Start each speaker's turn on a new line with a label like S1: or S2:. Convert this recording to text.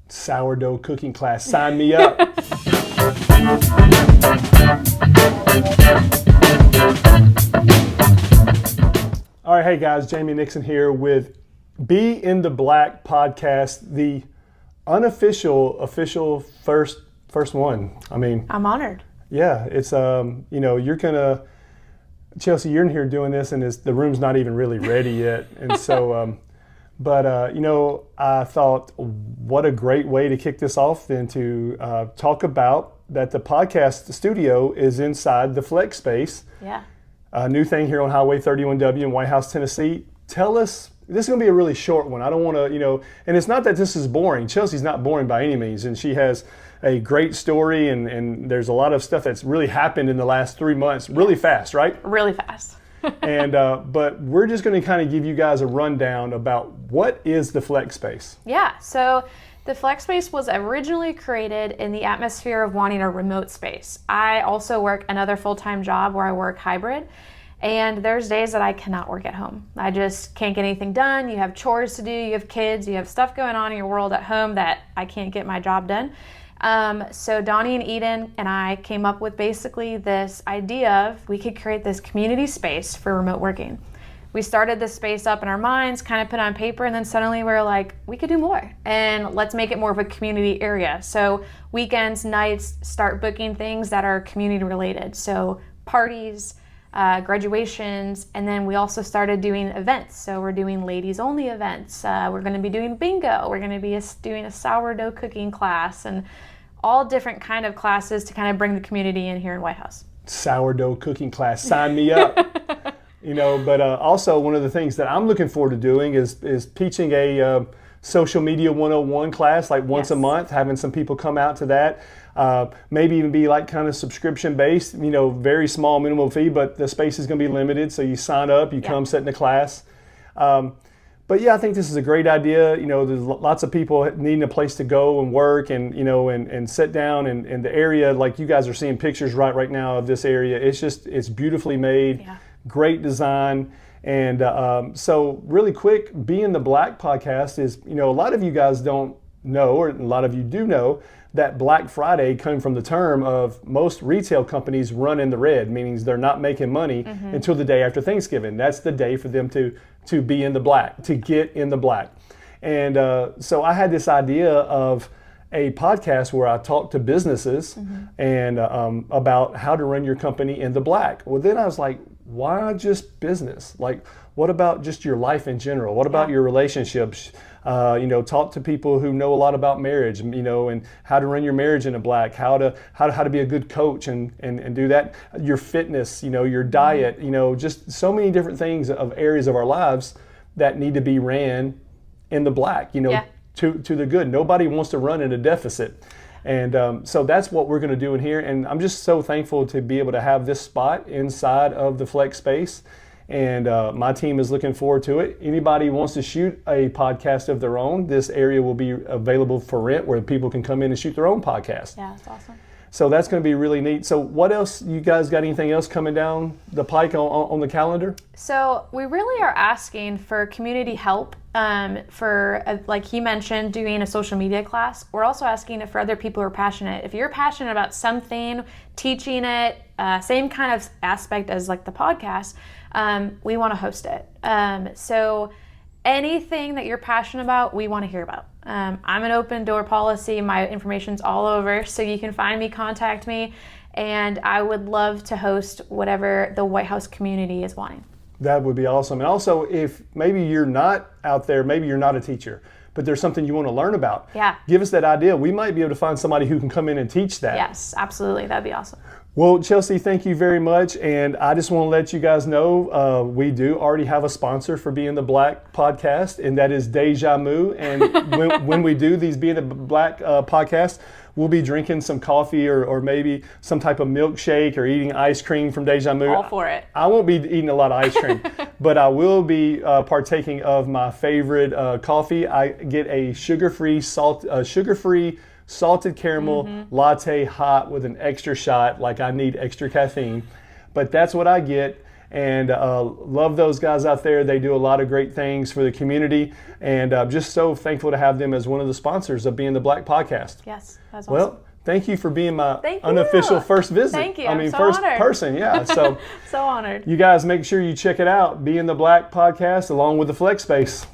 S1: Sourdough cooking class. Sign me up. All right, hey guys, Jamie Nixon here with Be in the Black podcast, the official first one. I mean,
S2: I'm honored.
S1: Yeah, it's you're gonna, Chelsea, you're in here doing this, and the room's not even really ready yet, and so. I thought, what a great way to kick this off than to talk about that the podcast studio is inside the Flex Space.
S2: Yeah.
S1: A new thing here on Highway 31W in White House, Tennessee. Tell us, this is going to be a really short one. I don't want to, and it's not that this is boring. Chelsea's not boring by any means, and she has a great story, and there's a lot of stuff that's really happened in the last 3 months, really fast, right?
S2: Really fast.
S1: And but we're just going to kind of give you guys a rundown about what is the Flex Space.
S2: Yeah, so the Flex Space was originally created in the atmosphere of wanting a remote space. I also work another full-time job where I work hybrid, and there's days that I cannot work at home. I just can't get anything done. You have chores to do, you have kids, you have stuff going on in your world at home that I can't get my job done. So Donnie and Eden and I came up with basically this idea of we could create this community space for remote working. We started this space up in our minds, kind of put it on paper, and then suddenly we were like, we could do more, and let's make it more of a community area. So weekends, nights, start booking things that are community related. So parties, graduations, and then we also started doing events. So we're doing ladies only events. We're going to be doing bingo. We're going to be doing a sourdough cooking class, and all different kind of classes to kind of bring the community in here in White House.
S1: Sourdough cooking class. Sign me up. But also one of the things that I'm looking forward to doing is teaching a social media 101 class, like once a month, having some people come out to that. Maybe even be like kind of subscription based, very small minimum fee, but the space is going to be limited. So you sign up, you come sit in the class. But yeah, I think this is a great idea. There's lots of people needing a place to go and work and, and sit down, and the area, like you guys are seeing pictures right now of this area. It's beautifully made. Yeah. Great design. And so really quick, Be in the Black podcast is, a lot of you guys don't know, or a lot of you do know, that Black Friday came from the term of most retail companies run in the red, meaning they're not making money until the day after Thanksgiving. That's the day for them to be in the black, to get in the black. And so I had this idea of a podcast where I talk to businesses and about how to run your company in the black. Well, then I was like, why just business? Like, what about just your life in general? What about your relationships? Talk to people who know a lot about marriage, and how to run your marriage in a black, how to be a good coach and do that. Your fitness, your diet, just so many different things of areas of our lives that need to be ran in the black, to the good. Nobody wants to run in a deficit. And so that's what we're going to do in here. And I'm just so thankful to be able to have this spot inside of the Flex Space. And my team is looking forward to it. Anybody who wants to shoot a podcast of their own, this area will be available for rent where people can come in and shoot their own podcast.
S2: Yeah, that's awesome.
S1: So that's going to be really neat. So what else, you guys got anything else coming down the pike on the calendar?
S2: So we really are asking for community help for, like he mentioned, doing a social media class. We're also asking for other people who are passionate. If you're passionate about something, teaching it, same kind of aspect as like the podcast, we want to host it. So anything that you're passionate about, we want to hear about. I'm an open door policy. My information's all over, so you can find me, contact me, and I would love to host whatever the White House community is wanting.
S1: That would be awesome. And also, if maybe you're not out there, maybe you're not a teacher, but there's something you want to learn about, give us that idea. We might be able to find somebody who can come in and teach that.
S2: Yes, absolutely. That'd be awesome.
S1: Well, Chelsea, thank you very much. And I just want to let you guys know we do already have a sponsor for Being the Black podcast, and that is Deja Mu. And when we do these Being the Black podcasts, we'll be drinking some coffee or maybe some type of milkshake or eating ice cream from Deja Mu.
S2: All for it.
S1: I won't be eating a lot of ice cream, but I will be partaking of my favorite coffee. I get a sugar-free salted caramel latte hot with an extra shot, like I need extra caffeine. But that's what I get. And love those guys out there. They do a lot of great things for the community. And just so thankful to have them as one of the sponsors of Being the Black podcast.
S2: Yes, that's awesome.
S1: Well, thank you for being my unofficial first visit.
S2: Thank you.
S1: I mean,
S2: I'm so
S1: first
S2: honored.
S1: person. Yeah. So,
S2: so honored.
S1: you guys make sure you check it out. Being the Black podcast along with the Flex Space.